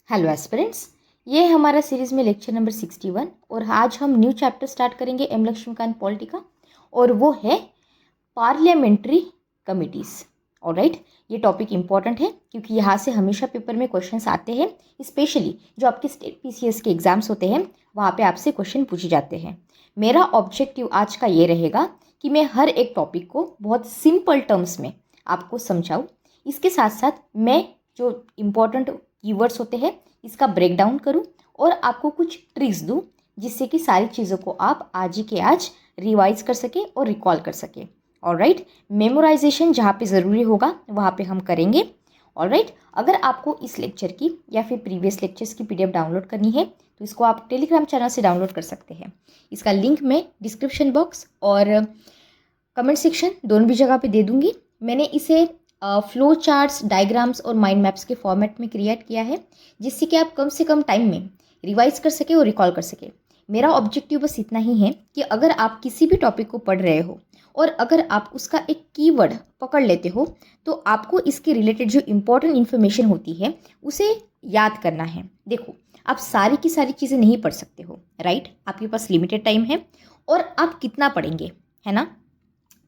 Hello aspirants, ये है हमारा सीरीज़ में लेक्चर नंबर 61 और आज हम न्यू चैप्टर स्टार्ट करेंगे एम लक्ष्मीकांत पॉलिटी का और वो है पार्लियामेंट्री कमिटीज़। ऑलराइट, ये टॉपिक इंपॉर्टेंट है क्योंकि यहाँ से हमेशा पेपर में क्वेश्चंस आते हैं, स्पेशली जो आपके स्टेट पीसीएस के एग्जाम्स होते हैं वहाँ पे आपसे क्वेश्चन पूछे जाते हैं। मेरा ऑब्जेक्टिव आज का ये रहेगा कि मैं हर एक टॉपिक को बहुत सिंपल टर्म्स में आपको समझाऊँ। इसके साथ साथ मैं जो इम्पोर्टेंट कीवर्ड्स होते हैं इसका ब्रेक डाउन करूँ और आपको कुछ ट्रिक्स दूँ जिससे कि सारी चीज़ों को आप आज ही के आज रिवाइज कर सकें और रिकॉल कर सकें। ऑलराइट, मेमोराइजेशन जहाँ पे ज़रूरी होगा वहाँ पे हम करेंगे। ऑलराइट, अगर आपको इस लेक्चर की या फिर प्रीवियस लेक्चर्स की पीडीएफ डाउनलोड करनी है तो इसको आप टेलीग्राम चैनल से डाउनलोड कर सकते हैं। इसका लिंक मैं डिस्क्रिप्शन बॉक्स और कमेंट सेक्शन दोनों भी जगह पे दे दूँगी। मैंने इसे फ्लो चार्ट्स, डायग्राम्स और माइंड मैप्स के फॉर्मेट में क्रिएट किया है जिससे कि आप कम से कम टाइम में रिवाइज कर सके और रिकॉल कर सके। मेरा ऑब्जेक्टिव बस इतना ही है कि अगर आप किसी भी टॉपिक को पढ़ रहे हो और अगर आप उसका एक कीवर्ड पकड़ लेते हो तो आपको इसके रिलेटेड जो इम्पोर्टेंट इन्फॉर्मेशन होती है उसे याद करना है। देखो, आप सारी की सारी चीज़ें नहीं पढ़ सकते हो, राइट? आपके पास लिमिटेड टाइम है और आप कितना पढ़ेंगे, है ना?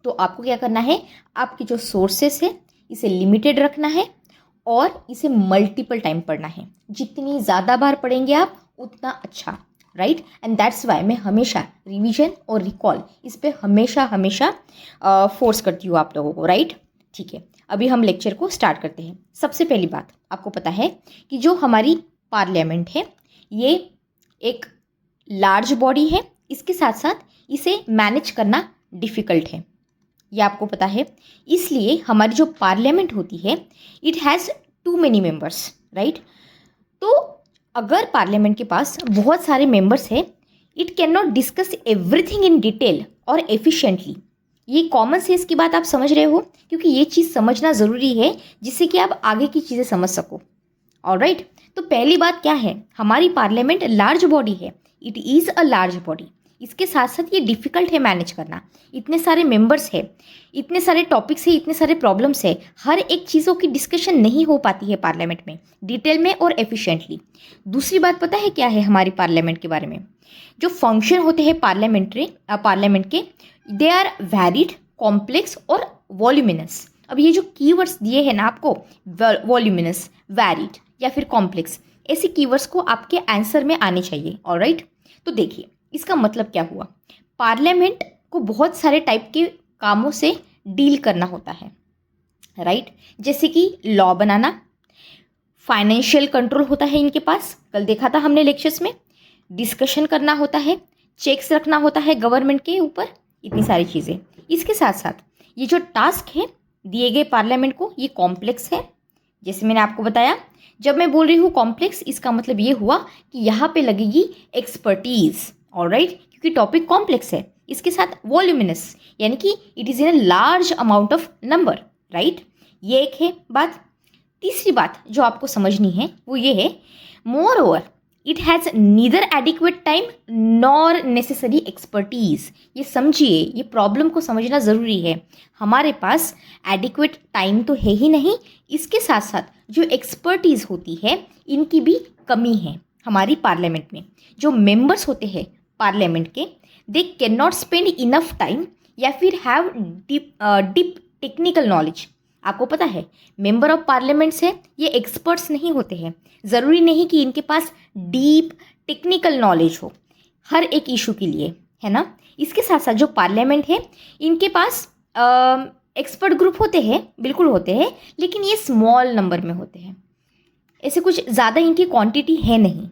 तो आपको क्या करना है, आपके जो सोर्सेस है इसे लिमिटेड रखना है और इसे मल्टीपल टाइम पढ़ना है। जितनी ज़्यादा बार पढ़ेंगे आप उतना अच्छा, राइट? एंड दैट्स वाई मैं हमेशा रिवीजन और रिकॉल इस पर हमेशा फोर्स करती हूँ आप लोगों को, राइट? ठीक है, अभी हम लेक्चर को स्टार्ट करते हैं। सबसे पहली बात, आपको पता है कि जो हमारी पार्लियामेंट है ये एक लार्ज बॉडी है, इसके साथ साथ इसे मैनेज करना डिफ़िकल्ट है, ये आपको पता है। इसलिए हमारी जो पार्लियामेंट होती है it has too many members, right? तो अगर पार्लियामेंट के पास बहुत सारे मेंबर्स हैं it can not discuss everything in detail और एफिशिएंटली। ये कॉमन सेंस की बात आप समझ रहे हो क्योंकि ये चीज़ समझना ज़रूरी है जिससे कि आप आगे की चीज़ें समझ सको। ऑलराइट, तो पहली बात क्या है, हमारी पार्लियामेंट लार्ज बॉडी है, it is a large body. इसके साथ साथ ये डिफ़िकल्ट है मैनेज करना, इतने सारे मेंबर्स है, इतने सारे टॉपिक्स है, इतने सारे प्रॉब्लम्स है, हर एक चीज़ों की डिस्कशन नहीं हो पाती है पार्लियामेंट में डिटेल में और एफिशिएंटली। दूसरी बात पता है क्या है हमारी पार्लियामेंट के बारे में, जो फंक्शन होते हैं पार्लियामेंट के, दे आर वैरिड, कॉम्प्लेक्स और वॉल्यूमिनस। अब ये जो कीवर्ड्स दिए हैं ना आपको, वॉल्यूमिनस, वैरिड या फिर कॉम्प्लेक्स, ऐसे कीवर्ड्स को आपके आंसर में आने चाहिए। ऑलराइट, तो देखिए इसका मतलब क्या हुआ, पार्लियामेंट को बहुत सारे टाइप के कामों से डील करना होता है, राइट? जैसे कि लॉ बनाना, फाइनेंशियल कंट्रोल होता है इनके पास, कल देखा था हमने लेक्चर्स में, डिस्कशन करना होता है, चेक्स रखना होता है गवर्नमेंट के ऊपर, इतनी सारी चीज़ें। इसके साथ साथ ये जो टास्क है दिए गए पार्लियामेंट को ये कॉम्प्लेक्स है। जैसे मैंने आपको बताया, जब मैं बोल रही हूँ कॉम्प्लेक्स इसका मतलब ये हुआ कि यहाँ पे लगेगी एक्सपर्टीज, ऑलराइट, क्योंकि टॉपिक कॉम्प्लेक्स है। इसके साथ वॉल्यूमिनस यानी कि it is in a large amount of number, right? ये एक है बात। तीसरी बात जो आपको समझनी है वो ये है, more over it has neither adequate time nor necessary expertise. ये समझिए, ये प्रॉब्लम को समझना ज़रूरी है। हमारे पास एडिक्वेट टाइम तो है ही नहीं, इसके साथ साथ जो एक्सपर्टीज़ होती है इनकी भी कमी है हमारी पार्लियामेंट में। जो मेंबर्स होते हैं पार्लियामेंट के, they can not spend enough time या फिर हैव डीप टेक्निकल नॉलेज। आपको पता है मेंबर ऑफ पार्लियामेंट्स है ये एक्सपर्ट्स नहीं होते हैं, ज़रूरी नहीं कि इनके पास डीप टेक्निकल नॉलेज हो हर एक इशू के लिए, है ना? इसके साथ साथ जो पार्लियामेंट है इनके पास एक्सपर्ट ग्रुप होते हैं, बिल्कुल होते हैं, लेकिन ये स्मॉल नंबर में होते हैं, ऐसे कुछ ज़्यादा इनकी क्वांटिटी है नहीं।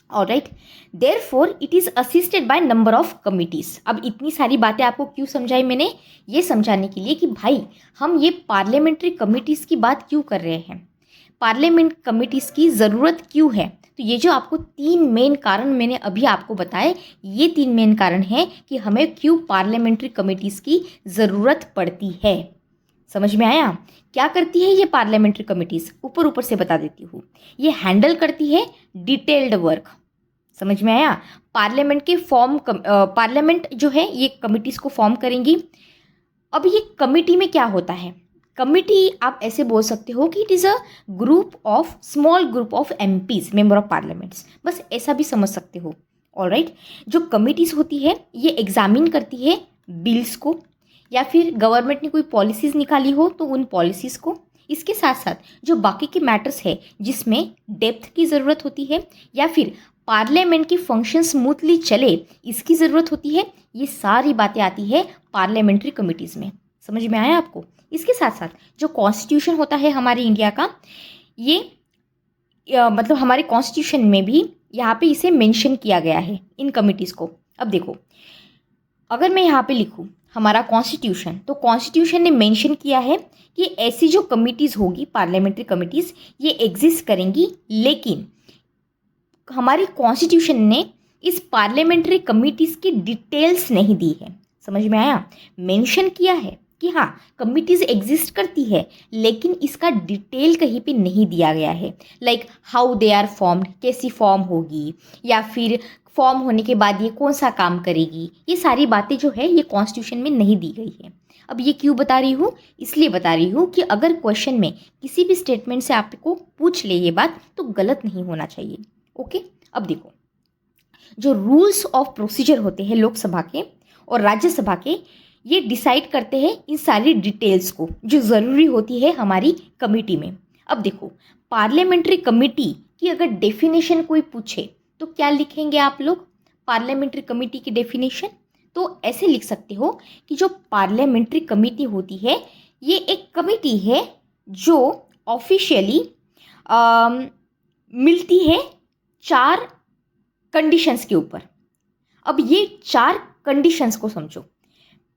Alright, therefore it is assisted by number of committees. अब इतनी सारी बातें आपको क्यों समझाई मैंने, ये समझाने के लिए कि भाई हम ये पार्लियामेंट्री कमिटीज़ की बात क्यों कर रहे हैं, पार्लियामेंट कमिटीज़ की ज़रूरत क्यों है। तो ये जो आपको तीन मेन कारण मैंने अभी आपको बताए, ये तीन मेन कारण हैं कि हमें क्यों पार्लियामेंट्री कमिटीज़ की ज़रूरत पड़ती है। समझ में आया? क्या करती है ये पार्लियामेंट्री कमिटीज़, ऊपर ऊपर से बता देती हूँ। ये हैंडल करती है डिटेल्ड वर्क, समझ में आया? पार्लियामेंट जो है ये कमिटीज़ को फॉर्म करेंगी। अब ये कमिटी में क्या होता है, कमिटी आप ऐसे बोल सकते हो कि it is a small group of MPs, member of parliaments, बस ऐसा भी समझ सकते हो। ऑलराइट, जो कमिटीज़ होती है ये एग्जामिन करती है बिल्स को, या फिर गवर्नमेंट ने कोई पॉलिसीज़ निकाली हो तो उन पॉलिसीज़ को। इसके साथ साथ जो बाकी के मैटर्स है जिसमें डेप्थ की ज़रूरत होती है या फिर पार्लियामेंट की फंक्शन स्मूथली चले इसकी ज़रूरत होती है, ये सारी बातें आती है पार्लियामेंट्री कमिटीज़ में। समझ में आया आपको? इसके साथ साथ जो कॉन्स्टिट्यूशन होता है हमारे इंडिया का, ये मतलब हमारे कॉन्स्टिट्यूशन में भी यहाँ पे इसे मेंशन किया गया है इन कमिटीज़ को। अब देखो, अगर मैं यहाँ पे लिखूँ हमारा कॉन्स्टिट्यूशन, तो कॉन्स्टिट्यूशन ने मेंशन किया है कि ऐसी जो कमिटीज़ होगी पार्लियामेंट्री कमिटीज़ ये एग्जिस्ट करेंगी, लेकिन हमारी कॉन्स्टिट्यूशन ने इस पार्लियामेंट्री कमिटीज़ की डिटेल्स नहीं दी है। समझ में आया? मेंशन किया है कि हाँ कमिटीज़ एग्जिस्ट करती है, लेकिन इसका डिटेल कहीं पे नहीं दिया गया है। Like how they are formed, कैसी फॉर्म होगी, या फिर फॉर्म होने के बाद ये कौन सा काम करेगी, ये सारी बातें जो है ये कॉन्स्टिट्यूशन में नहीं दी गई है। अब ये क्यों बता रही हूँ? इसलिए बता रही हूँ कि अगर क्वेश्चन में किसी भी स्टेटमेंट से आपको पूछ ले ये बात, तो गलत नहीं होना चाहिए। ओके, अब देखो, जो रूल्स ऑफ प्रोसीजर होते हैं लोकसभा के और राज्यसभा के, ये डिसाइड करते हैं इन सारी डिटेल्स को जो ज़रूरी होती है हमारी कमेटी में। अब देखो, पार्लियामेंट्री कमेटी की अगर डेफिनेशन कोई पूछे तो क्या लिखेंगे आप लोग? पार्लियामेंट्री कमेटी की डेफिनेशन तो ऐसे लिख सकते हो कि जो पार्लियामेंट्री कमेटी होती है ये एक कमेटी है जो ऑफिशियली मिलती है 4 कंडीशंस के ऊपर। अब ये 4 कंडीशंस को समझो।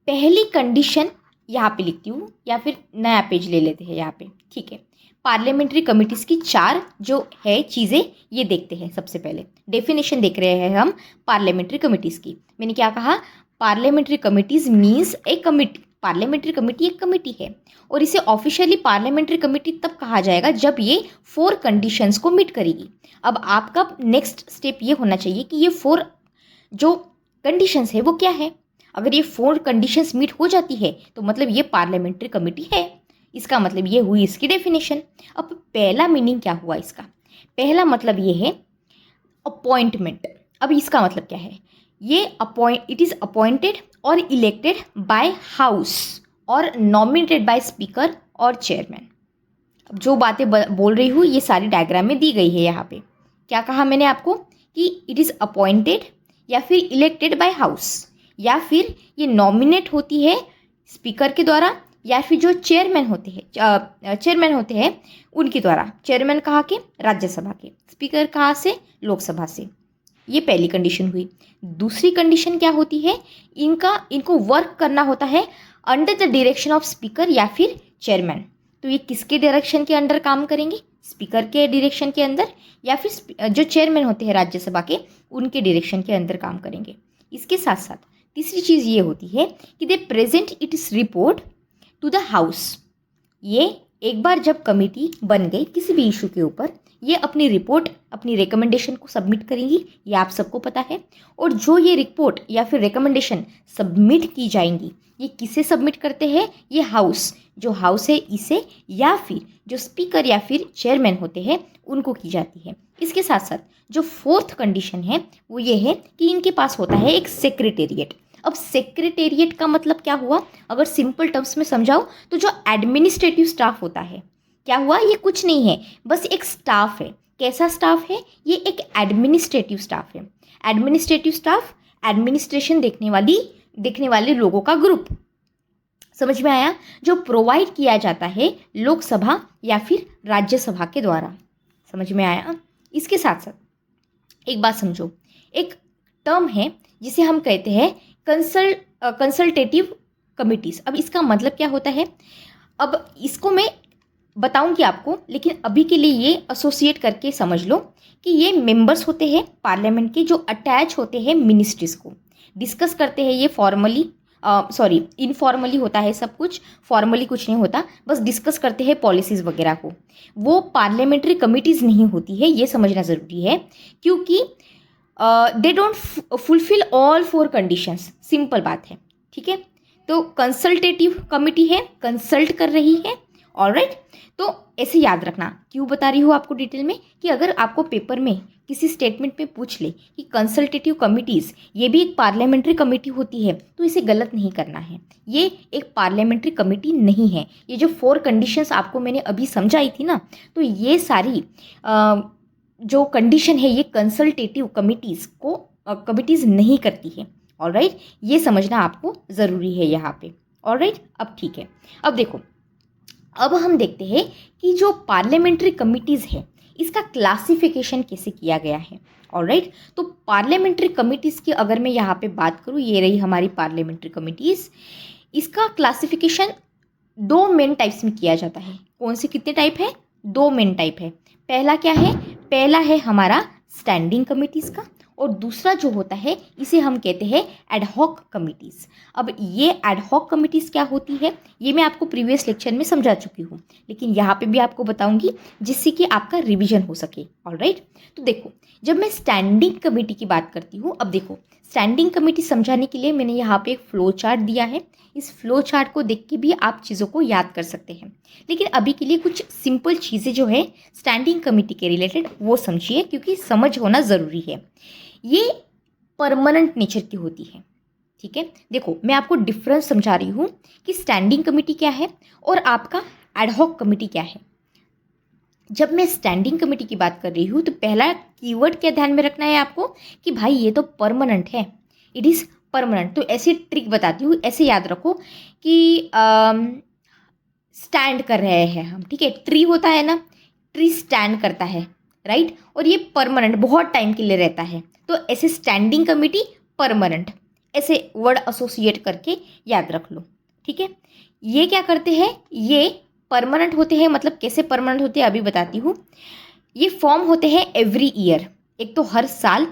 पहली कंडीशन यहाँ पे लिखती हूँ, या फिर नया पेज ले लेते हैं यहाँ पे, ठीक है। पार्लियामेंट्री कमिटीज़ की 4 जो है चीज़ें, ये देखते हैं। सबसे पहले डेफिनेशन देख रहे हैं हम पार्लियामेंट्री कमिटीज़ की। मैंने क्या कहा? पार्लियामेंट्री कमिटीज़ मीन्स ए कमिटी। पार्लियामेंट्री कमेटी एक कमेटी है और इसे ऑफिशियली पार्लियामेंट्री कमेटी तब कहा जाएगा जब ये 4 कंडीशंस को मीट करेगी। अब आपका नेक्स्ट स्टेप ये होना चाहिए कि ये 4 जो कंडीशंस है वो क्या है। अगर ये 4 कंडीशंस मीट हो जाती है तो मतलब ये पार्लियामेंट्री कमेटी है, इसका मतलब ये हुई इसकी डेफिनेशन। अब पहला मीनिंग क्या हुआ इसका? पहला मतलब ये है अपॉइंटमेंट। अब इसका मतलब क्या है? ये इट इज़ अपॉइंटेड और इलेक्टेड बाय हाउस और नॉमिनेटेड बाय स्पीकर और चेयरमैन। अब जो बातें बोल रही हूँ ये सारी डायग्राम में दी गई है। यहाँ पे क्या कहा मैंने आपको कि इट इज़ अपॉइंटेड या फिर इलेक्टेड बाय हाउस, या फिर ये नॉमिनेट होती है स्पीकर के द्वारा, या फिर जो चेयरमैन होते हैं उनके द्वारा। चेयरमैन कहाँ के? राज्यसभा के। स्पीकर कहाँ से? लोकसभा से। ये पहली कंडीशन हुई। दूसरी कंडीशन क्या होती है? इनको वर्क करना होता है under the direction of speaker या फिर चेयरमैन। तो ये किसके डायरेक्शन के अंडर काम करेंगे? स्पीकर के डायरेक्शन के अंदर, या फिर जो चेयरमैन होते हैं राज्यसभा के उनके डायरेक्शन के अंदर काम करेंगे। इसके साथ साथ तीसरी चीज़ ये होती है कि they present its report to the house. ये एक बार जब कमेटी बन गई किसी भी इशू के ऊपर, ये अपनी रिपोर्ट, अपनी रिकमेंडेशन को सबमिट करेंगी, ये आप सबको पता है। और जो ये रिपोर्ट या फिर रिकमेंडेशन सबमिट की जाएंगी, ये किसे सबमिट करते हैं? ये हाउस, जो हाउस है इसे, या फिर जो स्पीकर या फिर चेयरमैन होते हैं उनको की जाती है। इसके साथ साथ जो 4th कंडीशन है वो ये है कि इनके पास होता है एक सेक्रेटेरिएट। अब सेक्रेटेरिएट का मतलब क्या हुआ? अगर सिंपल टर्म्स में समझाओ तो जो एडमिनिस्ट्रेटिव स्टाफ होता है, क्या हुआ? ये कुछ नहीं है, बस एक स्टाफ है। कैसा स्टाफ है? ये एक एडमिनिस्ट्रेटिव स्टाफ है। एडमिनिस्ट्रेटिव स्टाफ, एडमिनिस्ट्रेशन देखने वाले लोगों का ग्रुप। समझ में आया? जो प्रोवाइड किया जाता है लोकसभा या फिर राज्यसभा के द्वारा। समझ में आया? इसके साथ साथ एक बात समझो, एक टर्म है जिसे हम कहते हैं कंसल्टेटिव कमिटीज़। अब इसका मतलब क्या होता है? अब इसको मैं बताऊंगी आपको, लेकिन अभी के लिए ये एसोसिएट करके समझ लो कि ये मेंबर्स होते हैं पार्लियामेंट के जो अटैच होते हैं मिनिस्ट्रीज को। डिस्कस करते हैं ये फॉर्मली, इनफॉर्मली होता है सब कुछ, फॉर्मली कुछ नहीं होता, बस डिस्कस करते हैं पॉलिसीज़ वगैरह को। वो पार्लियामेंट्री कमिटीज़ नहीं होती है, ये समझना ज़रूरी है, क्योंकि they don't fulfil all 4 conditions. Simple बात है, ठीक है। तो कंसल्टेटिव कमिटी है, कंसल्ट कर रही है ऑलराइट। तो ऐसे याद रखना, क्यों बता रही हूँ आपको डिटेल में, कि अगर आपको पेपर में किसी स्टेटमेंट में पूछ ले कि कंसल्टेटिव कमिटीज़ ये भी एक पार्लियामेंट्री कमेटी होती है, तो इसे गलत नहीं करना है। ये एक पार्लियामेंट्री कमेटी नहीं है। ये जो 4 कंडीशंस आपको मैंने अभी समझाई थी ना, तो ये सारी जो कंडीशन है ये कंसल्टेटिव कमिटीज़ नहीं करती है। ऑलराइट, ये समझना आपको ज़रूरी है यहाँ पे। ऑलराइट, अब ठीक है। अब देखो, अब हम देखते हैं कि जो पार्लियामेंट्री कमिटीज़ है इसका क्लासिफिकेशन कैसे किया गया है। ऑलराइट, तो पार्लियामेंट्री कमिटीज़ की अगर मैं यहाँ पे बात करूँ, ये रही हमारी पार्लियामेंट्री कमिटीज़। इसका क्लासिफिकेशन 2 मेन टाइप्स में किया जाता है। कौन से कितने टाइप है? 2 मेन टाइप है। पहला क्या है? पहला है हमारा स्टैंडिंग कमिटीज़ का, और दूसरा जो होता है इसे हम कहते हैं एडहॉक कमिटीज़। अब ये एडहॉक कमिटीज़ क्या होती है ये मैं आपको प्रीवियस लेक्चर में समझा चुकी हूँ, लेकिन यहाँ पे भी आपको बताऊंगी जिससे कि आपका रिवीजन हो सके। ऑलराइट, तो देखो, जब मैं स्टैंडिंग कमेटी की बात करती हूँ, अब देखो स्टैंडिंग कमेटी समझाने के लिए मैंने यहाँ पे एक फ्लो चार्ट दिया है। इस फ्लो चार्ट को देख के भी आप चीज़ों को याद कर सकते हैं, लेकिन अभी के लिए कुछ सिंपल चीज़ें जो है स्टैंडिंग कमेटी के रिलेटेड वो समझिए, क्योंकि समझ होना ज़रूरी है। ये परमानेंट नेचर की होती है। ठीक है, देखो मैं आपको डिफरेंस समझा रही हूँ कि स्टैंडिंग कमेटी क्या है और आपका एडहॉक कमेटी क्या है। जब मैं स्टैंडिंग कमेटी की बात कर रही हूँ तो पहला कीवर्ड क्या ध्यान में रखना है आपको कि भाई ये तो परमानेंट है, इट इज़ परमानेंट। तो ऐसी ट्रिक बताती हूँ, ऐसे याद रखो कि स्टैंड कर रहे हैं हम, ठीक है। ट्री होता है ना, ट्री स्टैंड करता है, राइट, और ये परमानेंट बहुत टाइम के लिए रहता है। तो ऐसे स्टैंडिंग कमेटी परमानेंट, ऐसे वर्ड एसोसिएट करके याद रख लो, ठीक है। ये क्या करते हैं, ये परमानेंट होते हैं। मतलब कैसे परमानेंट होते हैं अभी बताती हूँ। ये फॉर्म होते हैं एवरी ईयर, एक तो हर साल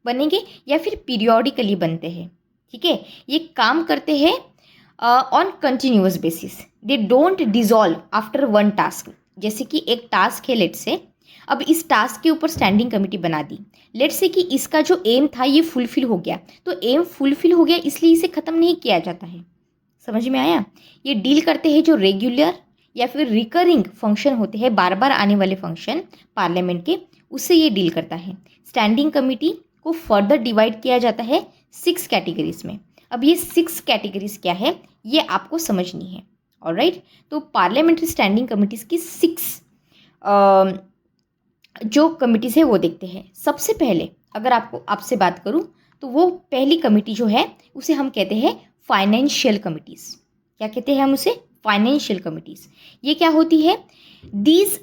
बनेंगे या फिर पीरियोडिकली बनते हैं, ठीक है। ये काम करते हैं on continuous basis, they don't dissolve after one task. जैसे कि एक टास्क है लेट से, अब इस टास्क के ऊपर स्टैंडिंग कमेटी बना दी, लेट से कि इसका जो एम था ये फुलफिल हो गया, तो एम फुलफिल हो गया इसलिए इसे ख़त्म नहीं किया जाता है। समझ में आया? ये डील करते हैं जो रेगुलर या फिर रिकरिंग फंक्शन होते हैं, बार बार आने वाले फंक्शन पार्लियामेंट के, उससे ये डील करता है। स्टैंडिंग कमेटी को फर्दर डिवाइड किया जाता है 6 कैटेगरीज में। अब ये 6 कैटेगरीज क्या है ये आपको समझनी है। ऑलराइट, तो पार्लियामेंट्री स्टैंडिंग कमिटीज़ की 6 जो कमिटीज़ है वो देखते हैं। सबसे पहले अगर आपसे बात करूँ तो वो पहली कमेटी जो है उसे हम कहते हैं फाइनेंशियल कमिटीज़। क्या कहते हैं हम उसे? Financial committees. ये क्या होती है? These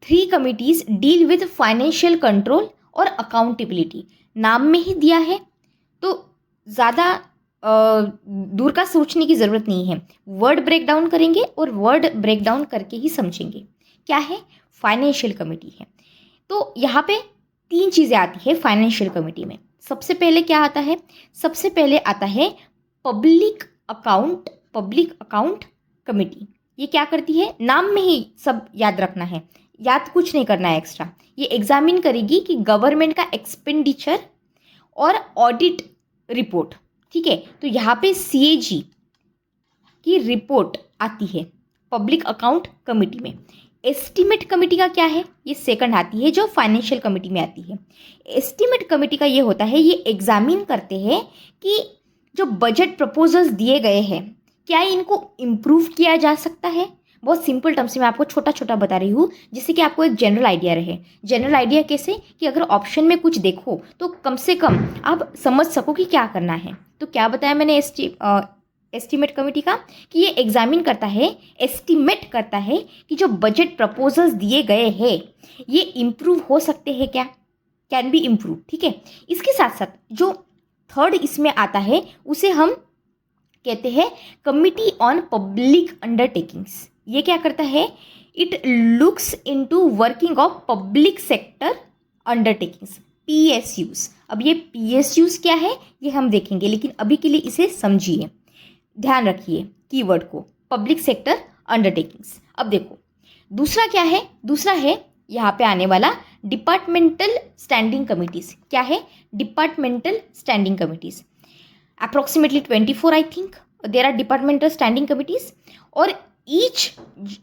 3 committees deal with financial control और अकाउंटेबिलिटी। नाम में ही दिया है तो ज़्यादा दूर का सोचने की ज़रूरत नहीं है। वर्ड ब्रेक डाउन करेंगे और वर्ड ब्रेक डाउन करके ही समझेंगे क्या है फाइनेंशियल कमेटी है। तो यहाँ पे 3 चीज़ें आती है फाइनेंशियल कमेटी में। सबसे पहले क्या आता है? सबसे पहले आता है पब्लिक अकाउंट कमेटी। ये क्या करती है? नाम में ही सब याद रखना है, याद कुछ नहीं करना है एक्स्ट्रा। ये एग्जामिन करेगी कि गवर्नमेंट का एक्सपेंडिचर और ऑडिट रिपोर्ट, ठीक है। तो यहाँ पे CAG की रिपोर्ट आती है पब्लिक अकाउंट कमेटी में। एस्टीमेट कमेटी का क्या है? ये सेकंड आती है जो फाइनेंशियल कमेटी में आती है। एस्टीमेट कमेटी का ये होता है, ये एग्जामिन करते हैं कि जो बजट प्रपोजल्स दिए गए हैं क्या इनको इम्प्रूव किया जा सकता है। बहुत सिंपल टर्म्स में आपको छोटा छोटा बता रही हूँ जिससे कि आपको एक जनरल आइडिया रहे। जनरल आइडिया कैसे कि अगर ऑप्शन में कुछ देखो तो कम से कम आप समझ सको कि क्या करना है। तो क्या बताया मैंने एस्टीमेट कमेटी का कि ये एग्जामिन करता है, एस्टीमेट करता है कि जो बजट प्रपोजल्स दिए गए हैं ये इम्प्रूव हो सकते हैं क्या, कैन बी इम्प्रूव, ठीक है। इसके साथ साथ जो थर्ड इसमें आता है उसे हम कहते हैं कमिटी ऑन पब्लिक अंडरटेकिंग्स। ये क्या करता है? It looks into working of public sector undertakings, PSUs। अब ये PSUs क्या है ये हम देखेंगे, लेकिन अभी के लिए इसे समझिए, ध्यान रखिए कीवर्ड को, पब्लिक सेक्टर अंडरटेकिंग्स। अब देखो दूसरा क्या है? दूसरा है यहाँ पे आने वाला डिपार्टमेंटल स्टैंडिंग कमिटीज़। क्या है? Departmental standing committees. Approximately 24 I think there are departmental standing committees. और ईच,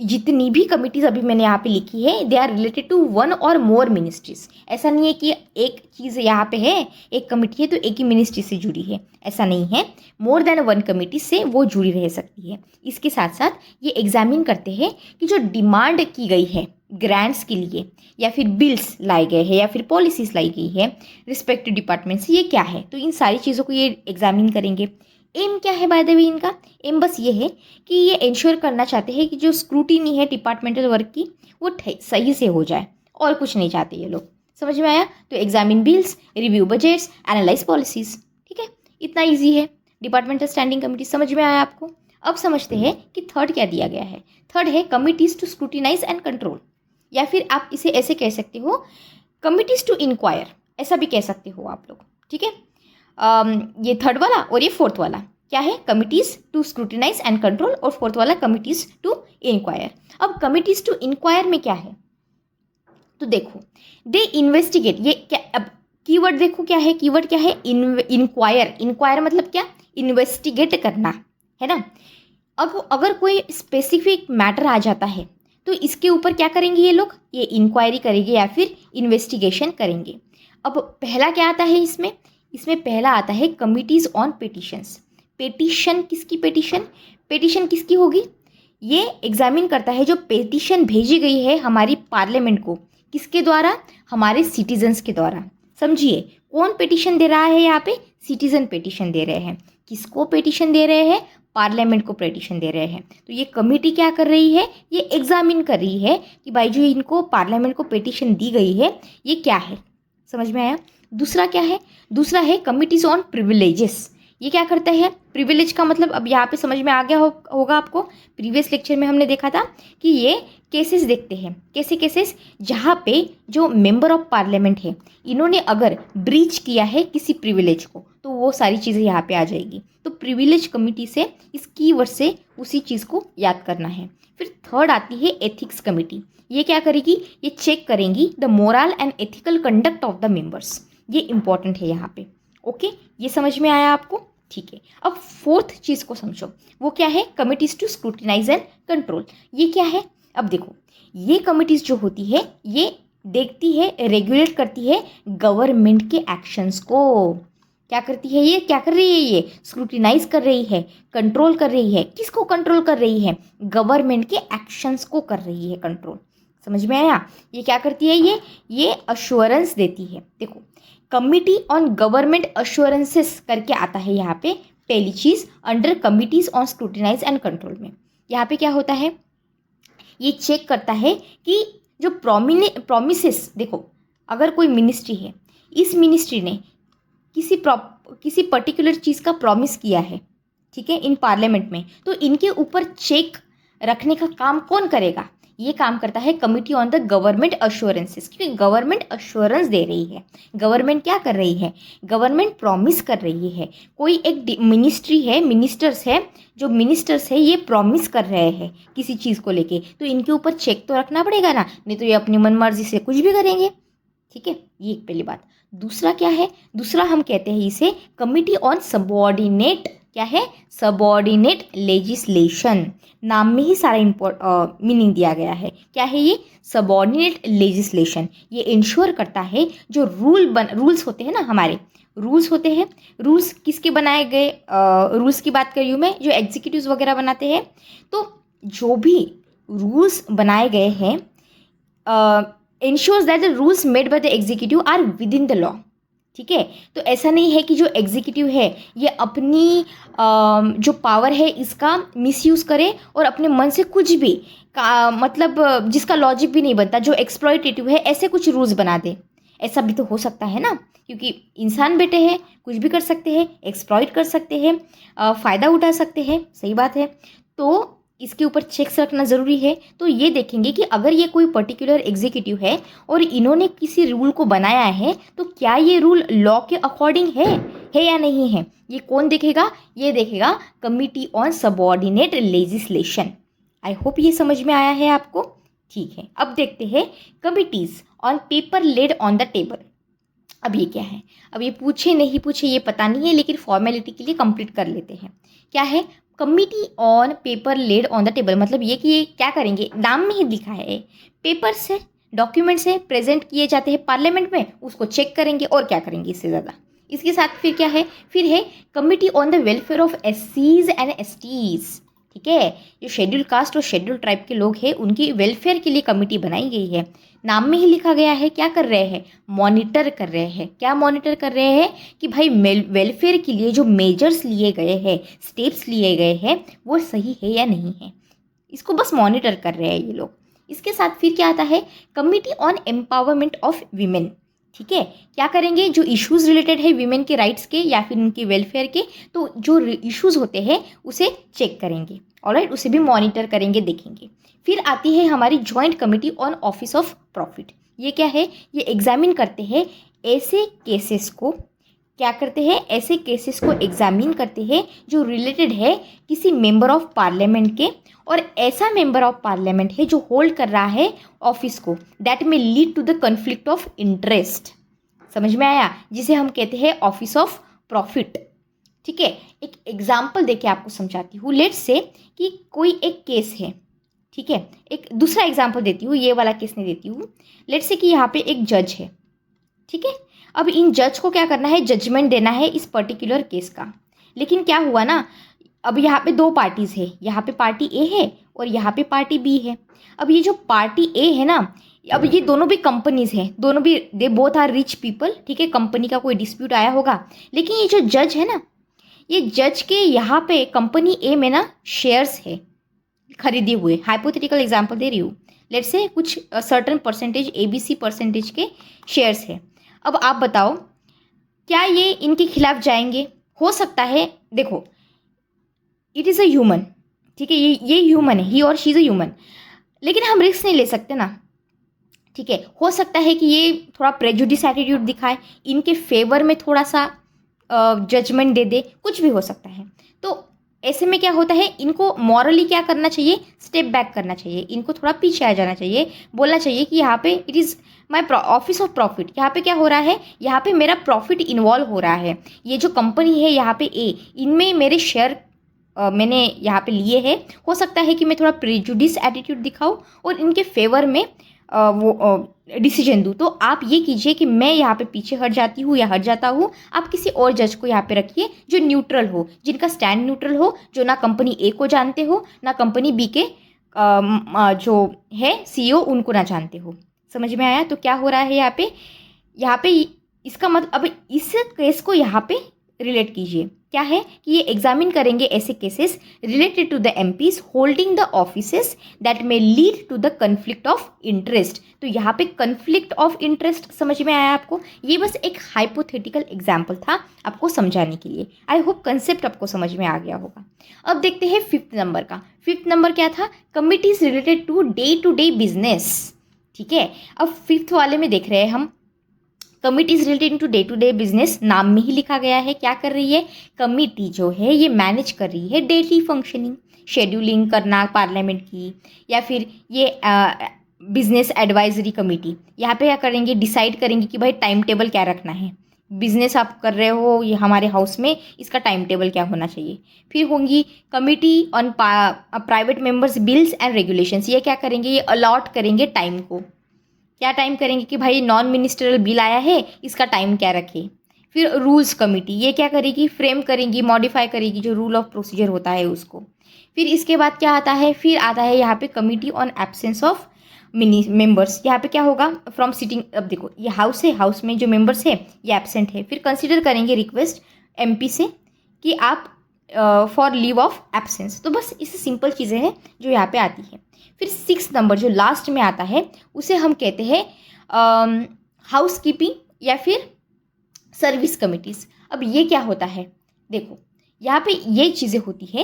जितनी भी कमिटीज़ अभी मैंने यहाँ पे लिखी है, they are related to one or more ministries. ऐसा नहीं है कि एक चीज़ यहाँ पे है, एक कमिटी है तो एक ही मिनिस्ट्री से जुड़ी है, ऐसा नहीं है। मोर देन वन कमिटी से वो जुड़ी रह सकती है। इसके साथ साथ ये एग्जामिन करते हैं कि जो डिमांड की गई है ग्रांट्स के लिए, या फिर बिल्स लाए गए हैं, या फिर पॉलिसीज़ लाई गई है रिस्पेक्टिव डिपार्टमेंट से, ये क्या है, तो इन सारी चीज़ों को ये एग्जामिन करेंगे। एम क्या है बाय द वे इनका? एम बस ये है कि ये इंश्योर करना चाहते हैं कि जो स्क्रूटिनी है डिपार्टमेंटल वर्क की वो सही से हो जाए, और कुछ नहीं चाहते ये लोग। समझ में आया? तो examine bills, review budgets, analyse policies. ठीक है, इतना ईजी है डिपार्टमेंटल स्टैंडिंग कमिटी। समझ में आया आपको? अब समझते हैं कि थर्ड क्या दिया गया है। थर्ड है committees to scrutinise and control, या फिर आप इसे ऐसे कह सकते हो कमिटीज टू इंक्वायर, ऐसा भी कह सकते हो आप लोग। ठीक है, ये थर्ड वाला और ये फोर्थ वाला क्या है? Committees to scrutinise and control, और फोर्थ वाला कमिटीज टू इंक्वायर। अब कमिटीज टू इंक्वायर में क्या है, तो देखो दे इन्वेस्टिगेट, ये क्या, अब कीवर्ड देखो क्या है, कीवर्ड क्या है? इंक्वायर। इंक्वायर मतलब क्या? इन्वेस्टिगेट करना, है ना। अब अगर कोई स्पेसिफिक मैटर आ जाता है तो इसके ऊपर क्या करेंगे ये लोग? ये इंक्वायरी करेंगे या फिर इन्वेस्टिगेशन करेंगे। अब पहला क्या आता है इसमें? इसमें पहला आता है कमिटीज़ ऑन पिटिशंस। पेटिशन किसकी? पेटिशन किसकी होगी? ये एग्जामिन करता है जो पेटिशन भेजी गई है हमारी पार्लियामेंट को, किसके द्वारा? हमारे सिटीजन्स के द्वारा। समझिए, कौन पेटिशन दे रहा है यहाँ पे? सिटीजन पेटिशन दे रहे हैं। किसको पेटिशन दे रहे हैं? पार्लियामेंट को पेटिशन दे रहे हैं। तो ये कमेटी क्या कर रही है? ये एग्जामिन कर रही है कि भाई जो इनको पार्लियामेंट को पेटिशन दी गई है ये क्या है। समझ में आया? दूसरा क्या है? दूसरा है कमिटीज ऑन प्रिविलेजेस। ये क्या करता है? प्रिविलेज का मतलब अब यहाँ पे समझ में आ गया होगा आपको। प्रीवियस लेक्चर में हमने देखा था कि ये केसेस देखते हैं। कैसे केसेस? जहाँ पे जो मेंबर ऑफ पार्लियामेंट है इन्होंने अगर ब्रीच किया है किसी प्रिविलेज को, तो वो सारी चीज़ें यहाँ पे आ जाएगी। तो प्रिविलेज कमिटी से इस कीवर्ड से उसी चीज़ को याद करना है। फिर थर्ड आती है एथिक्स कमिटी। ये क्या करेगी? ये चेक करेंगी the moral and ethical conduct of the members. ये इंपॉर्टेंट है यहाँ पे। ओके, ये समझ में आया आपको? ठीक है, अब फोर्थ चीज़ को समझो। वो क्या है? Committees to scrutinise and control. ये क्या है? अब देखो, ये कमिटीज जो होती है ये देखती है, रेगुलेट करती है गवर्नमेंट के एक्शंस को। क्या करती है? ये क्या कर रही है? ये स्क्रूटिनाइज कर रही है, कंट्रोल कर रही है। किसको कंट्रोल कर रही है? गवर्नमेंट के एक्शंस को कर रही है कंट्रोल। समझ में आया? ये क्या करती है? ये अश्योरेंस देती है। देखो, कमिटी ऑन गवर्नमेंट अश्योरेंसेस करके आता है यहाँ पे पहली चीज़ under committees on scrutinise and control में। यहाँ पे क्या होता है? ये चेक करता है कि जो प्रोमिसेस, देखो अगर कोई मिनिस्ट्री है, इस मिनिस्ट्री ने किसी पर्टिकुलर चीज़ का प्रॉमिस किया है, ठीक है, इन पार्लियामेंट में, तो इनके ऊपर चेक रखने का काम कौन करेगा? ये काम करता है committee on the government assurances, क्योंकि गवर्नमेंट अश्योरेंस दे रही है। गवर्नमेंट क्या कर रही है? गवर्नमेंट प्रॉमिस कर रही है। कोई एक मिनिस्ट्री है, मिनिस्टर्स है, जो मिनिस्टर्स है ये प्रॉमिस कर रहे हैं किसी चीज़ को लेके, तो इनके ऊपर चेक तो रखना पड़ेगा ना, नहीं तो ये अपनी मनमर्जी से कुछ भी करेंगे। ठीक है, ये एक पहली बात। दूसरा क्या है? दूसरा हम कहते हैं इसे कमिटी ऑन सबऑर्डिनेट। क्या है? Subordinate legislation. नाम में ही सारा मीनिंग दिया गया है। क्या है ये? Subordinate legislation. ये इंश्योर करता है जो रूल्स होते हैं ना, हमारे रूल्स होते हैं। रूल्स किसके बनाए गए? रूल्स की बात कर रही हूँ मैं, जो एग्जीक्यूटिव्स वगैरह बनाते हैं। तो जो भी रूल्स बनाए गए हैं ensures that the rules made by the executive are within the law। ठीक है, तो ऐसा नहीं है कि जो एग्जीक्यूटिव है ये अपनी जो पावर है इसका मिसयूज़ करे और अपने मन से कुछ भी मतलब जिसका लॉजिक भी नहीं बनता, जो एक्सप्लॉइटेटिव है, ऐसे कुछ रूल्स बना दे। ऐसा भी तो हो सकता है ना, क्योंकि इंसान बेटे हैं, कुछ भी कर सकते हैं, एक्सप्लॉइट कर सकते हैं, फ़ायदा उठा सकते हैं। सही बात है। तो इसके ऊपर चेक्स रखना ज़रूरी है। तो ये देखेंगे कि अगर ये कोई पर्टिकुलर एग्जीक्यूटिव है और इन्होंने किसी रूल को बनाया है तो क्या ये रूल लॉ के अकॉर्डिंग है या नहीं है। ये कौन देखेगा? ये देखेगा committee on subordinate legislation. I hope ये समझ में आया है आपको। ठीक है, अब देखते हैं committees on paper laid on the table. अब ये क्या है? अब ये पूछे नहीं पूछे ये पता नहीं है, लेकिन फॉर्मेलिटी के लिए कंप्लीट कर लेते हैं। क्या है? Committee on paper laid on the table, मतलब ये कि ये क्या करेंगे, नाम में ही लिखा है, पेपर्स है, डॉक्यूमेंट्स है, प्रेजेंट किए जाते हैं पार्लियामेंट में, उसको चेक करेंगे और क्या करेंगे इससे ज़्यादा। इसके साथ फिर क्या है, फिर है committee on the welfare of एससीज एंड एसटीज। ठीक है, जो शेड्यूल कास्ट और शेड्यूल ट्राइब के लोग हैं उनकी वेलफेयर के लिए कमिटी बनाई गई है। नाम में ही लिखा गया है, क्या कर रहे हैं, मॉनिटर कर रहे हैं। क्या मॉनिटर कर रहे हैं कि भाई वेलफेयर के लिए जो मेजर्स लिए गए हैं, स्टेप्स लिए गए हैं, वो सही है या नहीं है, इसको बस मॉनिटर कर रहे हैं ये लोग। इसके साथ फिर क्या आता है, committee on empowerment of women. ठीक है, क्या करेंगे, जो इश्यूज रिलेटेड है वीमेन के राइट्स के या फिर उनके वेलफेयर के, तो जो इश्यूज होते हैं उसे चेक करेंगे, ऑलराइट, उसे भी मॉनिटर करेंगे, देखेंगे। फिर आती है हमारी joint committee on office of profit. ये क्या है, ये एग्जामिन करते हैं ऐसे केसेस को, क्या करते हैं, ऐसे केसेस को एग्जामिन करते हैं जो रिलेटेड है किसी मेंबर ऑफ पार्लियामेंट के, और ऐसा मेंबर ऑफ पार्लियामेंट है जो होल्ड कर रहा है ऑफिस को, that may lead to the conflict of interest. समझ में आया, जिसे हम कहते हैं ऑफिस ऑफ प्रॉफिट। ठीक है, एक एग्जाम्पल देके आपको समझाती हूँ। लेट्स से कि कोई एक केस है, ठीक है, एक दूसरा एग्जाम्पल देती हूँ, ये वाला केस नहीं देती हूँ। लेट्स से कि यहाँ पे एक जज है, ठीक है, अब इन जज को क्या करना है, जजमेंट देना है इस पर्टिकुलर केस का। लेकिन क्या हुआ ना, अब यहाँ पे दो पार्टीज है, यहाँ पे पार्टी ए है और यहाँ पे पार्टी बी है। अब ये जो पार्टी ए है ना, अब ये दोनों भी कंपनीज हैं, दोनों भी they both are rich people. ठीक है, कंपनी का कोई डिस्प्यूट आया होगा, लेकिन ये जो जज है ना, ये जज के यहाँ पे कंपनी ए में ना शेयर्स है खरीदे हुए। हाइपोथेटिकल एग्जाम्पल दे रही हूँ, लेट्स से कुछ सर्टन परसेंटेज ABC परसेंटेज के शेयर्स है। अब आप बताओ, क्या ये इनके खिलाफ जाएंगे? हो सकता है, देखो, इट इज़ अ ह्यूमन, ठीक है, ये ह्यूमन है, ही और शी इज़ अ ह्यूमन, लेकिन हम रिस्क नहीं ले सकते ना। ठीक है, हो सकता है कि ये थोड़ा प्रेजुडिस एटीट्यूड दिखाए, इनके फेवर में थोड़ा सा जजमेंट दे दे, कुछ भी हो सकता है। तो ऐसे में क्या होता है, इनको मॉरली क्या करना चाहिए, स्टेप बैक करना चाहिए, इनको थोड़ा पीछे आ जाना चाहिए, बोलना चाहिए कि यहाँ पे it is my office of profit. यहाँ पे क्या हो रहा है, यहाँ पे मेरा प्रॉफिट इन्वॉल्व हो रहा है, ये जो कंपनी है यहाँ पे ए, इनमें मेरे शेयर मैंने यहाँ पे लिए हैं। हो सकता है कि मैं थोड़ा प्रेजुडिस एटीट्यूड दिखाऊँ और इनके फेवर में वो डिसीजन दूँ। तो आप ये कीजिए कि मैं यहाँ पे पीछे हट जाती हूँ या हट जाता हूँ, आप किसी और जज को यहाँ पे रखिए जो न्यूट्रल हो, जिनका स्टैंड न्यूट्रल हो, जो ना कंपनी ए को जानते हो ना कंपनी बी के जो है CEO उनको ना जानते हो। समझ में आया? तो क्या हो रहा है यहाँ पे इसका मतलब, अब इस केस को यहाँ पे रिलेट कीजिए, क्या है कि ये एग्जामिन करेंगे ऐसे cases related to the MPs holding the offices that may lead to the conflict of interest. तो यहाँ पे कन्फ्लिक्ट ऑफ इंटरेस्ट समझ में आया आपको? ये बस एक हाइपोथेटिकल एग्जाम्पल था आपको समझाने के लिए। आई होप कंसेप्ट आपको समझ में आ गया होगा। अब देखते हैं 5th नंबर का। 5th नंबर क्या था? Committees related to day business. ठीक है, अब 5th वाले में देख रहे हैं हम committees related to day business. नाम में ही लिखा गया है, क्या कर रही है कमिटी जो है, ये मैनेज कर रही है डेली फंक्शनिंग, शेड्यूलिंग करना पार्लियामेंट की, या फिर ये बिजनेस एडवाइजरी कमेटी यहाँ पे क्या करेंगे, डिसाइड करेंगे कि भाई टाइम टेबल क्या रखना है, बिजनेस आप कर रहे हो ये हमारे हाउस में, इसका टाइम टेबल क्या होना चाहिए। फिर होंगी committee on private members bills and regulations. ये क्या करेंगे, ये अलॉट करेंगे टाइम को, क्या टाइम करेंगे कि भाई नॉन मिनिस्ट्रियल बिल आया है, इसका टाइम क्या रखे। फिर रूल्स कमेटी, ये क्या करेगी, फ्रेम करेगी, मॉडिफाई करेगी जो रूल ऑफ प्रोसीजर होता है उसको। फिर इसके बाद क्या आता है, फिर आता है यहाँ पे committee on absence of members. यहाँ पे क्या होगा, फ्रॉम सिटिंग। अब देखो ये हाउस है, हाउस में जो मेंबर्स है ये एब्सेंट है, फिर कंसिडर करेंगे रिक्वेस्ट MP से कि आप फॉर लीव ऑफ एब्सेंस। तो बस इससे सिंपल चीज़ें हैं जो यहाँ पे आती है। फिर 6th नंबर जो लास्ट में आता है उसे हम कहते हैं हाउस कीपिंग या फिर सर्विस कमिटीज़। अब ये क्या होता है, देखो यहाँ पे ये चीज़ें होती है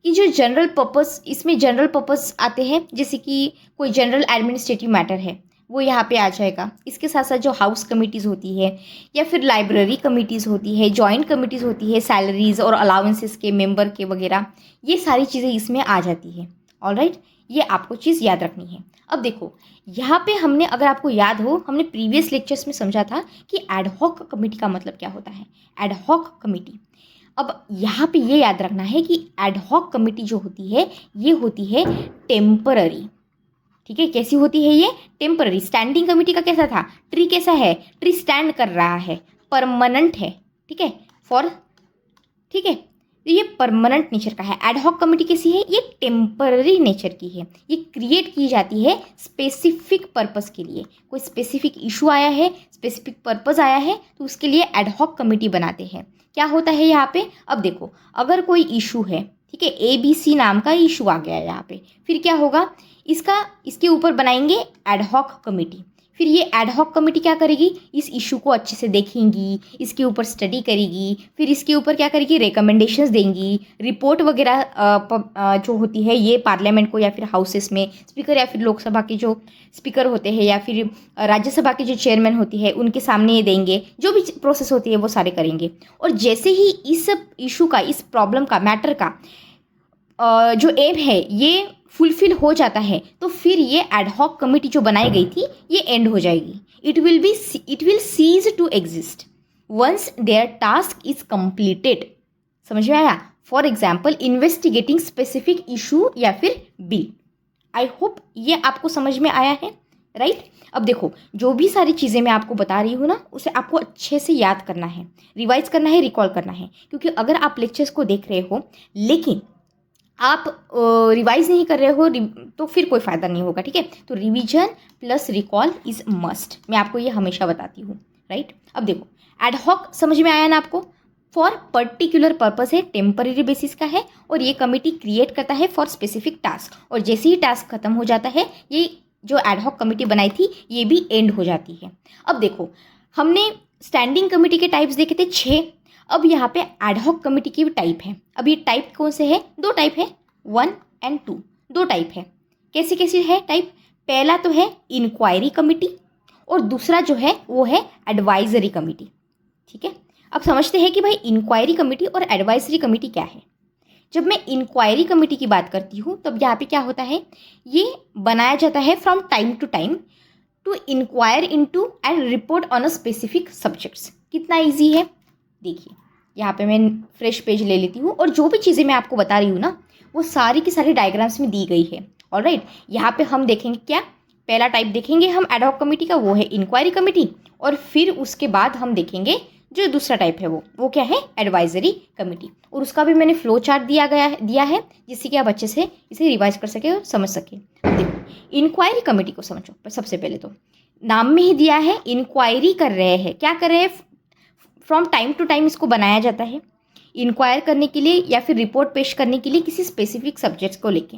कि जो जनरल पर्पस, इसमें जनरल पर्पस आते हैं, जैसे कि कोई जनरल एडमिनिस्ट्रेटिव मैटर है वो यहाँ पे आ जाएगा। इसके साथ साथ जो हाउस कमिटीज़ होती है या फिर लाइब्रेरी कमिटीज़ होती है, जॉइंट कमिटीज़ होती है, सैलरीज और अलाउंसेस के मेंबर के वगैरह, ये सारी चीज़ें इसमें आ जाती है। ऑलराइट, ये आपको चीज़ याद रखनी है। अब देखो यहाँ पे हमने, अगर आपको याद हो, हमने प्रीवियस लेक्चर्स में समझा था कि एडहॉक कमेटी का मतलब क्या होता है। एडहॉक कमेटी, अब यहाँ पे ये याद रखना है कि एडहॉक कमेटी जो होती है ये होती है टेम्पररी, ठीक है। कैसी होती है ये? टेम्पररी। स्टैंडिंग कमेटी का कैसा था? ट्री कैसा है? ट्री स्टैंड कर रहा है, परमानेंट है, ठीक है, ठीक है, तो ये परमानेंट नेचर का है। एडहॉक कमेटी कैसी है? ये टेम्पररी नेचर की है। ये क्रिएट की जाती है स्पेसिफिक पर्पस के लिए। कोई स्पेसिफिक इशू आया है, स्पेसिफिक पर्पस आया है, तो उसके लिए एडहॉक कमेटी बनाते हैं। क्या होता है यहाँ पे? अब देखो, अगर कोई इशू है, ठीक है, ABC नाम का इशू आ गया है यहाँ पे, फिर क्या होगा? इसके ऊपर बनाएंगे एडहॉक कमेटी। फिर ये एडहॉक कमेटी क्या करेगी? इस इशू को अच्छे से देखेंगी, इसके ऊपर स्टडी करेगी, फिर इसके ऊपर क्या करेगी? रिकमेंडेशंस देंगी, रिपोर्ट वगैरह जो होती है ये पार्लियामेंट को या फिर हाउसेस में स्पीकर या फिर लोकसभा के जो स्पीकर होते हैं या फिर राज्यसभा के जो चेयरमैन होती है उनके सामने ये देंगे। जो भी प्रोसेस होती है वो सारे करेंगे। और जैसे ही इस इशू का, इस प्रॉब्लम का, मैटर का जो एम है ये फुलफिल हो जाता है, तो फिर ये एडहॉक कमेटी जो बनाई गई थी ये एंड हो जाएगी। It will cease to exist once their task is completed. समझ में आया? For example, investigating specific issue या फिर बिल। आई होप ये आपको समझ में आया है, राइट? अब देखो, जो भी सारी चीज़ें मैं आपको बता रही हूँ ना, उसे आपको अच्छे से याद करना है, रिवाइज करना है, रिकॉल करना है। क्योंकि अगर आप लेक्चर्स को देख रहे हो लेकिन आप रिवाइज नहीं कर रहे हो तो फिर कोई फ़ायदा नहीं होगा, ठीक है। तो revision plus recall is must, मैं आपको ये हमेशा बताती हूँ, राइट। अब देखो, एडहॉक समझ में आया ना आपको? फॉर पर्टिकुलर पर्पस है, टेम्पररी बेसिस का है, और ये कमेटी क्रिएट करता है फॉर स्पेसिफिक टास्क। और जैसे ही टास्क खत्म हो जाता है, ये जो एडहॉक कमेटी बनाई थी ये भी एंड हो जाती है। अब देखो, हमने स्टैंडिंग कमेटी के टाइप्स देखे थे 6। अब यहाँ पे एडहॉक कमेटी की भी टाइप है। अब ये टाइप कौन से है? 2 टाइप है, 1 और 2, 2 टाइप है। कैसी कैसी है टाइप? पहला तो है इंक्वायरी कमेटी और दूसरा जो है वो है एडवाइजरी कमेटी, ठीक है। अब समझते हैं कि भाई इंक्वायरी कमेटी और एडवाइजरी कमेटी क्या है। जब मैं इंक्वायरी कमेटी की बात करती हूँ तब यहाँ पे क्या होता है? ये बनाया जाता है from time to time to inquire into and report on a specific subjects. कितना ईजी है देखिए, यहाँ पे मैं फ्रेश पेज ले लेती हूँ और जो भी चीज़ें मैं आपको बता रही हूँ ना वो सारी की सारी डायग्राम्स में दी गई है। ऑलराइट, यहाँ पे हम देखेंगे क्या? पहला टाइप देखेंगे हम एडहॉक कमेटी का, वो है इंक्वायरी कमेटी। और फिर उसके बाद हम देखेंगे जो दूसरा टाइप है वो क्या है? Advisory committee. और उसका भी मैंने फ्लो चार्ट दिया है जिससे कि आप अच्छे से इसे रिवाइज कर सके और समझ सके। अब देखो, इंक्वायरी कमेटी को समझो। सबसे पहले तो नाम में ही दिया है, इंक्वायरी कर रहे हैं। क्या कर रहे हैं? फ्रॉम टाइम टू टाइम इसको बनाया जाता है इंक्वायर करने के लिए या फिर रिपोर्ट पेश करने के लिए किसी स्पेसिफिक सब्जेक्ट्स को लेके।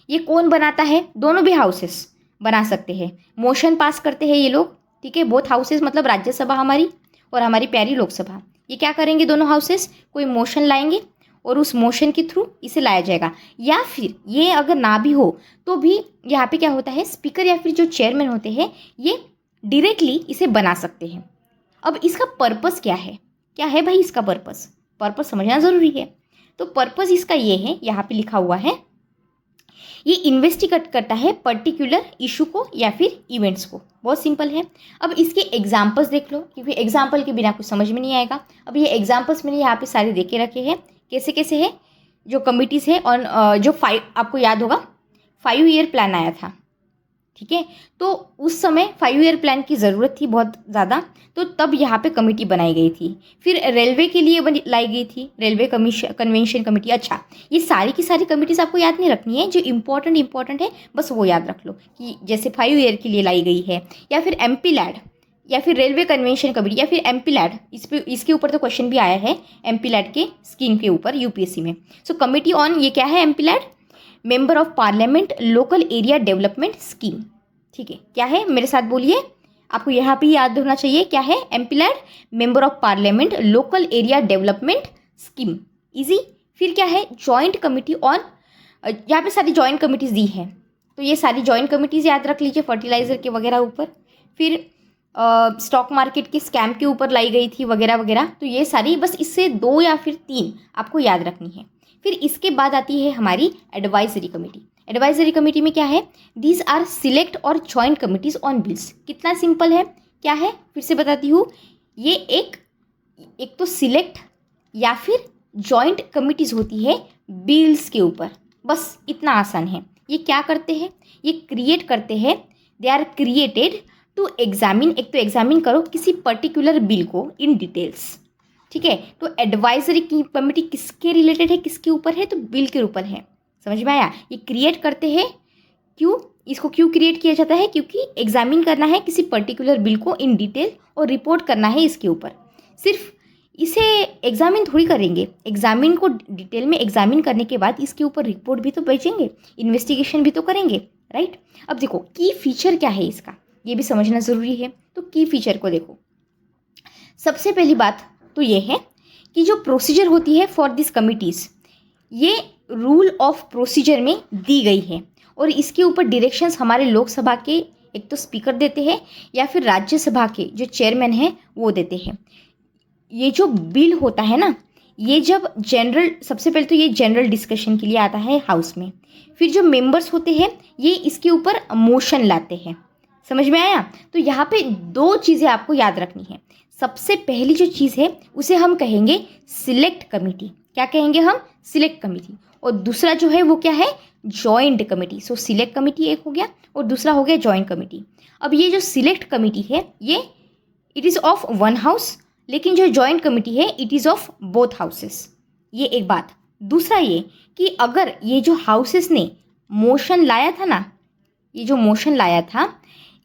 ये कौन बनाता है? दोनों भी हाउसेस बना सकते हैं। मोशन पास करते हैं ये लोग, ठीक है। बोथ हाउसेस मतलब राज्यसभा हमारी और हमारी प्यारी लोकसभा, ये क्या करेंगे? दोनों हाउसेस कोई मोशन लाएंगे और उस मोशन के थ्रू इसे लाया जाएगा। या फिर ये अगर ना भी हो तो भी यहाँ पे क्या होता है? स्पीकर या फिर जो चेयरमैन होते हैं ये डायरेक्टली इसे बना सकते हैं। अब इसका पर्पस क्या है? क्या है भाई इसका पर्पस? पर्पस समझना ज़रूरी है। तो पर्पस इसका ये है, यहाँ पे लिखा हुआ है, ये इन्वेस्टिगेट करता है पर्टिकुलर इशू को या फिर इवेंट्स को। बहुत सिंपल है। अब इसके एग्जाम्पल्स देख लो, क्योंकि एग्जाम्पल के बिना कुछ समझ में नहीं आएगा। अब ये एग्जाम्पल्स मैंने यहाँ पे सारे दे के रखे हैं, कैसे कैसे है जो कमिटीज़ है। और जो आपको याद होगा 5 ईयर प्लान आया था, ठीक है। तो उस समय 5 ईयर प्लान की ज़रूरत थी बहुत ज़्यादा, तो तब यहाँ पे कमेटी बनाई गई थी। फिर रेलवे के लिए लाई गई थी रेलवे कन्वेंशन कमेटी। अच्छा, ये सारी की सारी कमेटीज़ आपको याद नहीं रखनी है, जो इम्पोर्टेंट है बस वो याद रख लो कि जैसे 5 ईयर के लिए लाई गई है, या फिर MP लैड, या फिर रेलवे कन्वेंशन कमेटी, या फिर MP लैड। इसके ऊपर तो क्वेश्चन भी आया है MP लैड के स्कीम के ऊपर UPSC में। सो कमेटी ऑन ये क्या है? MP LAD, member of parliament local area development scheme, ठीक है। क्या है? मेरे साथ बोलिए, आपको यहाँ पे याद होना चाहिए क्या है? MP LAD, member of parliament local area development scheme. Easy. फिर क्या है? जॉइंट कमेटी ऑन, यहाँ पे सारी जॉइंट कमिटीज़ दी है, तो ये सारी जॉइंट कमिटीज़ याद रख लीजिए, फर्टिलाइज़र के वगैरह ऊपर। फिर स्टॉक मार्केट के स्कैम के ऊपर लाई गई थी वगैरह वगैरह। तो ये सारी बस इससे 2 या फिर 3 आपको याद रखनी है। फिर इसके बाद आती है हमारी एडवाइजरी कमेटी। एडवाइजरी कमेटी में क्या है? दीज आर सिलेक्ट और जॉइंट कमिटीज़ ऑन बिल्स। कितना सिंपल है, क्या है? फिर से बताती हूँ, ये एक तो सिलेक्ट या फिर जॉइंट कमिटीज़ होती है बिल्स के ऊपर। बस इतना आसान है। ये क्या करते हैं, ये क्रिएट करते हैं, they are created to examine, एक तो एग्जामिन करो किसी पर्टिकुलर बिल को इन डिटेल्स, ठीक है। तो एडवाइजरी की कमिटी किसके रिलेटेड है, किसके ऊपर है, तो बिल के ऊपर है। समझ में आया। ये क्रिएट करते हैं, क्यों, इसको क्यों क्रिएट किया जाता है, क्योंकि एग्जामिन करना है किसी पर्टिकुलर बिल को इन डिटेल और रिपोर्ट करना है इसके ऊपर। सिर्फ इसे एग्जामिन थोड़ी करेंगे, एग्जामिन को डिटेल में एग्जामिन करने के बाद इसके ऊपर रिपोर्ट भी तो भेजेंगे, इन्वेस्टिगेशन भी तो करेंगे, राइट। अब देखो की फीचर क्या है इसका, ये भी समझना ज़रूरी है। तो की फीचर को देखो, सबसे पहली बात तो ये है कि जो प्रोसीजर होती है फॉर दिस कमिटीज़, ये रूल ऑफ प्रोसीजर में दी गई है और इसके ऊपर डायरेक्शंस हमारे लोकसभा के एक तो स्पीकर देते हैं या फिर राज्यसभा के जो चेयरमैन हैं वो देते हैं। ये जो बिल होता है ना, ये जब जनरल, सबसे पहले तो ये जनरल डिस्कशन के लिए आता है हाउस में, फिर जो मेंबर्स होते हैं ये इसके ऊपर मोशन लाते हैं। समझ में आया। तो यहाँ पे दो चीज़ें आपको याद रखनी है। सबसे पहली जो चीज़ है उसे हम कहेंगे सिलेक्ट कमेटी। क्या कहेंगे हम, सिलेक्ट कमेटी। और दूसरा जो है वो क्या है, जॉइंट कमेटी। सो सिलेक्ट कमेटी एक हो गया और दूसरा हो गया जॉइंट कमेटी। अब ये जो सिलेक्ट कमेटी है ये it is of one house, लेकिन जो जॉइंट कमेटी है it is of both houses. ये एक बात। दूसरा ये कि अगर ये जो हाउसेस ने मोशन लाया था ना, ये जो मोशन लाया था,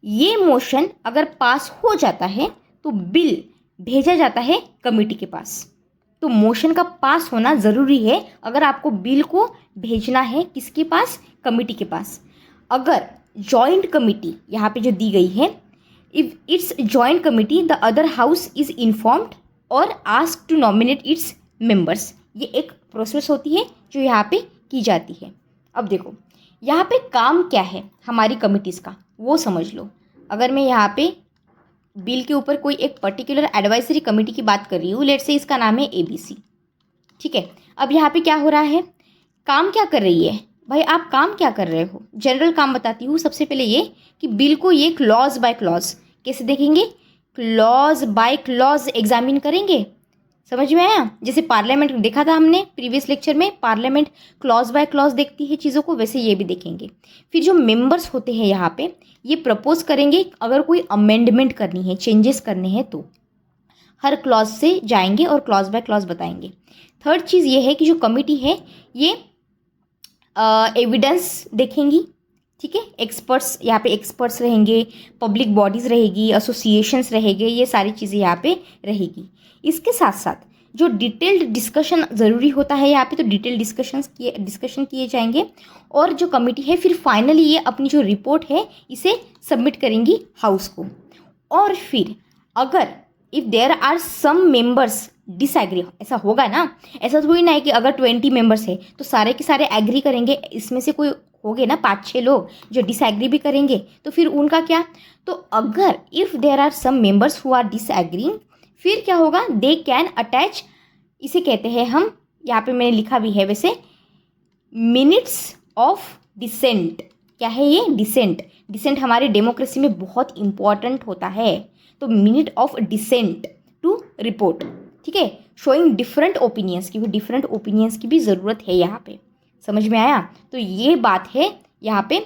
ये मोशन अगर पास हो जाता है तो बिल भेजा जाता है कमेटी के पास। तो मोशन का पास होना ज़रूरी है अगर आपको बिल को भेजना है किसके पास, कमेटी के पास। अगर जॉइंट कमेटी यहाँ पे जो दी गई है, if it's joint committee the other house is informed और ask to nominate its members. ये एक प्रोसेस होती है जो यहाँ पे की जाती है। अब देखो यहाँ पे काम क्या है हमारी कमिटीज़ का, वो समझ लो। अगर मैं यहाँ पे बिल के ऊपर कोई एक पर्टिकुलर एडवाइजरी कमेटी की बात कर रही हूँ, लेट्स से इसका नाम है ABC, ठीक है। अब यहाँ पे क्या हो रहा है, काम क्या कर रही है भाई, आप काम क्या कर रहे हो, जनरल काम बताती हूँ। सबसे पहले ये कि बिल को ये क्लॉज बाय क्लॉज कैसे देखेंगे, क्लॉज बाय क्लॉज एग्जामिन करेंगे। समझ में आया। जैसे पार्लियामेंट देखा था हमने प्रीवियस लेक्चर में, पार्लियामेंट क्लॉज बाय क्लॉज देखती है चीज़ों को, वैसे ये भी देखेंगे। फिर जो मेंबर्स होते हैं यहाँ पे ये प्रपोज करेंगे, अगर कोई अमेंडमेंट करनी है, चेंजेस करने हैं तो हर क्लॉज से जाएंगे और क्लॉज बाय क्लॉज बताएंगे। थर्ड चीज़ ये है कि जो कमिटी है ये एविडेंस देखेंगी, ठीक है। एक्सपर्ट्स, यहाँ पे एक्सपर्ट्स रहेंगे, पब्लिक बॉडीज़ रहेगी, एसोसिएशंस रहेंगे, ये सारी चीज़ें यहाँ पे रहेगी। इसके साथ साथ जो डिटेल्ड डिस्कशन ज़रूरी होता है यहाँ पे, तो डिटेल डिस्कशन किए जाएंगे। और जो कमेटी है फिर फाइनली ये अपनी जो रिपोर्ट है इसे सबमिट करेंगी हाउस को। और फिर अगर if there are some members disagree, ऐसा होगा ना, ऐसा थोड़ी ना है कि अगर 20 मेंबर्स है तो सारे के सारे एग्री करेंगे, इसमें से कोई होंगे ना 5-6 लोग जो डिसएग्री भी करेंगे, तो फिर उनका क्या। तो अगर if there are some members who are disagreeing, फिर क्या होगा, दे कैन अटैच, इसे कहते हैं हम, यहाँ पे मैंने लिखा भी है वैसे, मिनट्स ऑफ डिसेंट। क्या है ये, डिसेंट। डिसेंट हमारे डेमोक्रेसी में बहुत इंपॉर्टेंट होता है। तो minute of dissent to report, ठीक है, शोइंग डिफरेंट ओपिनियंस, क्योंकि डिफरेंट ओपिनियंस की भी ज़रूरत है यहाँ पे। समझ में आया। तो ये बात है यहाँ पे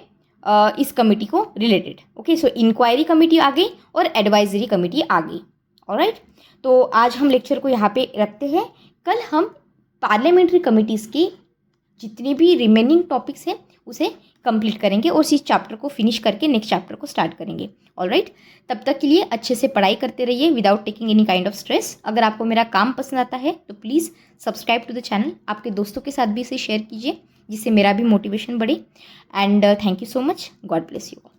इस कमेटी को रिलेटेड। ओके, सो इंक्वायरी कमेटी आ गई और एडवाइजरी कमेटी आ गई। ऑलराइट, तो आज हम लेक्चर को यहाँ पे रखते हैं। कल हम पार्लियामेंट्री कमिटीज़ की जितनी भी रिमेनिंग टॉपिक्स हैं उसे कंप्लीट करेंगे और इस चैप्टर को फिनिश करके नेक्स्ट चैप्टर को स्टार्ट करेंगे। ऑलराइट, तब तक के लिए अच्छे से पढ़ाई करते रहिए without taking any kind of stress. अगर आपको मेरा काम पसंद आता है तो please subscribe to the channel, आपके दोस्तों के साथ भी इसे शेयर कीजिए जिससे मेरा भी मोटिवेशन बढ़े। And thank you so much, God bless you.